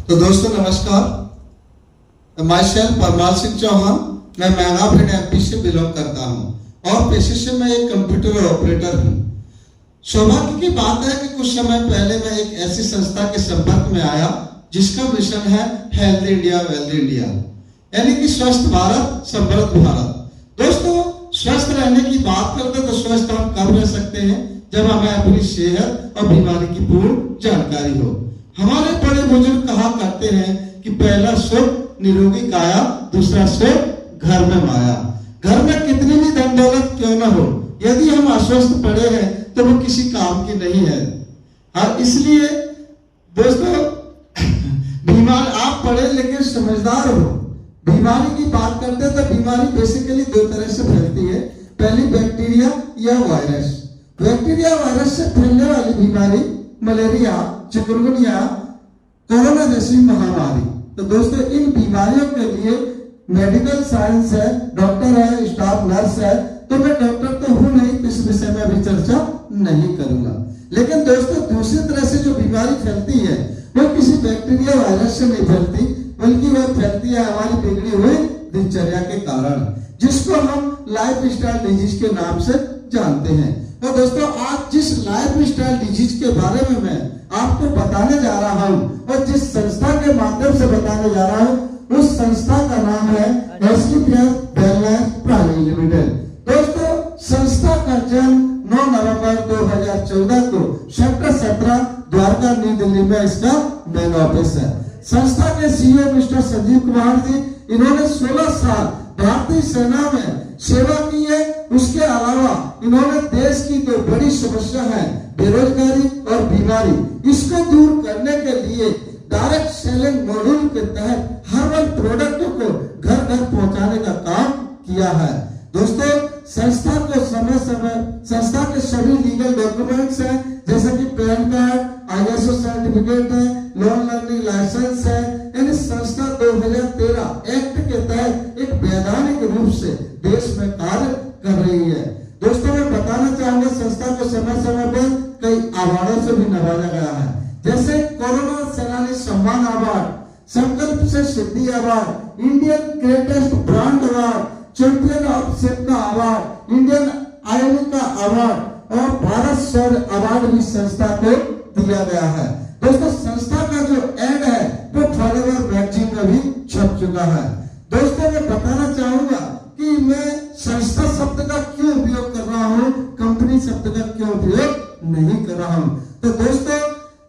तो दोस्तों नमस्कार, माई सेल्फ परमाल सिंह चौहान, मैं मैंगाफेड एमपी से बिलोंग करता हूं और पेशे से मैं एक कंप्यूटर ऑपरेटर हूं। सौभाग्य की बात है कि कुछ समय पहले मैं एक ऐसी संस्था के संपर्क में आया जिसका मिशन है हेल्थ इंडिया वेल्थ इंडिया, यानी कि स्वस्थ भारत समृद्ध भारत। दोस्तों, स्वस्थ रहने की बात करते तो स्वस्थ हम कब रह सकते हैं जब हमें अपनी सेहत और बीमारी की पूर्ण जानकारी हो। हमारे बड़े बुजुर्ग कहा करते हैं कि पहला सुख निरोगी काया, दूसरा सुख घर में माया। घर में कितनी भी धन दौलत क्यों न हो, यदि हम अस्वस्थ पड़े हैं तो वो किसी काम की नहीं है। हाँ, इसलिए दोस्तों बीमार आप पढ़े लिखे समझदार हो। बीमारी की बात करते हैं तो बीमारी बेसिकली दो तरह से फैलती है, पहली बैक्टीरिया या वायरस। बैक्टीरिया वायरस से फैलने वाली बीमारी मलेरिया, चिकनगुनिया, कोरोना जैसी महामारी। तो दोस्तों इन बीमारियों के लिए मेडिकल साइंस है, डॉक्टर है, स्टाफ नर्स है, तो मैं डॉक्टर तो हूं नहीं, इस विषय में अभी चर्चा नहीं करूंगा। लेकिन दोस्तों दूसरी तरह से जो बीमारी फैलती है वो किसी बैक्टीरिया वायरस से नहीं फैलती, बल्कि वह फैलती है हमारी बिगड़ी हुई दिनचर्या के कारण, जिसको हम लाइफ स्टाइल डिजीज के नाम से जानते हैं। तो दोस्तों आज जिस लाइफ स्टाइल डिजीज के बारे में मैं आपको बताने जा रहा हूं और जिस संस्था के माध्यम से बताने जा रहा हूं, उस संस्था का नाम है वेलनेस प्राइवेट लिमिटेड। दोस्तों संस्था का जन्म 9 नवंबर 2014 को सेक्टर 17 द्वारका नई दिल्ली में इसका मेन ऑफिस है। संस्था के सीईओ मिस्टर संजीव कुमार जी, इन्होंने 16 साल भारतीय सेना में सेवा की है। उसके अलावा इन्होंने देश की जो बड़ी समस्या है बेरोजगारी और बीमारी, इसको दूर करने के लिए डायरेक्ट सेलिंग मॉड्यूल के तहत हर्बल प्रोडक्टों को घर घर पहुंचाने का काम किया है। दोस्तों संस्था को समय समय संस्था के सभी लीगल डॉक्यूमेंट्स हैं, जैसे कि पैन कार्ड, ISO सर्टिफिकेट है, लोन लर्निंग लाइसेंस है। यानी संस्था 2013 एक्ट के तहत एक वैधानिक रूप से देश में कार्य कर रही है। दोस्तों मैं बताना चाहूंगा संस्था को समय समय पर कई अवार्डों से भी नवाजा गया है, जैसे कोरोना सेनानी सम्मान अवार्ड, संकल्प से सिद्धि award, Indian greatest brand award, champion of सेप्टा अवार्ड, इंडियन आयोनिक का अवार्ड और भारत शौर्य अवार्ड भी संस्था को दिया गया है। दोस्तों संस्था का जो एड है वो फॉरएवर मैगजीन में भी छप चुका है। दोस्तों मैं बताना चाहूंगा कि मैं संस्था शब्द का क्यों उपयोग कर रहा हूँ, कंपनी शब्द का क्यों उपयोग नहीं कर रहा हूँ। तो दोस्तों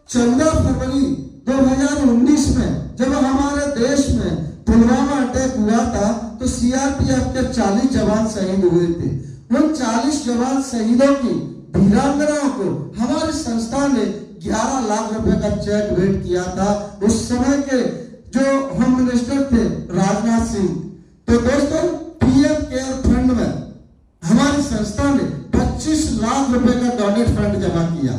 14 फरवरी 2019 में जब हमारे देश में पुलवामा अटैक हुआ था तो सीआरपीएफ के 40 जवान शहीद हुए थे। उन 40 जवान शहीदों की वीरांगनाओं को हमारी संस्था ने 11 लाख रुपए का चेक भेंट किया था। उस समय के जो होम मिनिस्टर थे राजनाथ सिंह। तो दोस्तों पीएम केयर फंड में हमारी संस्था ने 25 लाख रुपए का डोनेट फंड जमा किया।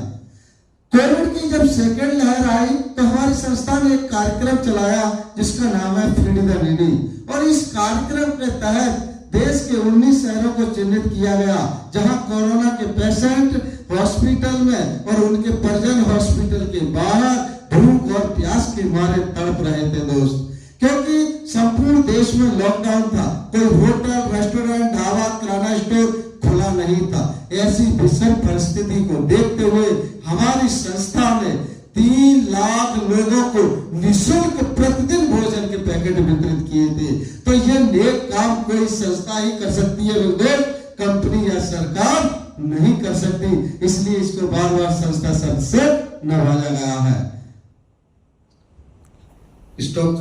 कोविड की जब सेकेंड लहर आई तो हमारी संस्था ने एक कार्यक्रम चलाया जिसका नाम है फीड द नीडी, और इस कार्यक्रम के तहत देश के 19 शहरों को चिन्हित किया गया जहां कोरोना के पेशेंट हॉस्पिटल में और उनके परिजन हॉस्पिटल के बाहर भूख और प्यास के मारे तड़प रहे थे दोस्त, क्योंकि संपूर्ण देश में लॉकडाउन था। कोई होटल, रेस्टोरेंट, ढाबा, किराना स्टोर खुला नहीं था। ऐसी विषम परिस्थिति को देखते हुए हमारी संस्था ने 3 लाख लोगों को निःशुल्क प्रतिदिन भोजन के पैकेट वितरित किए थे। तो ये नेक काम कोई संस्था ही कर सकती है दोस्त, कंपनी या सरकार नहीं कर सकती। इसलिए इसको बार बार संस्था शब्द से नवाजा गया है। स्टॉक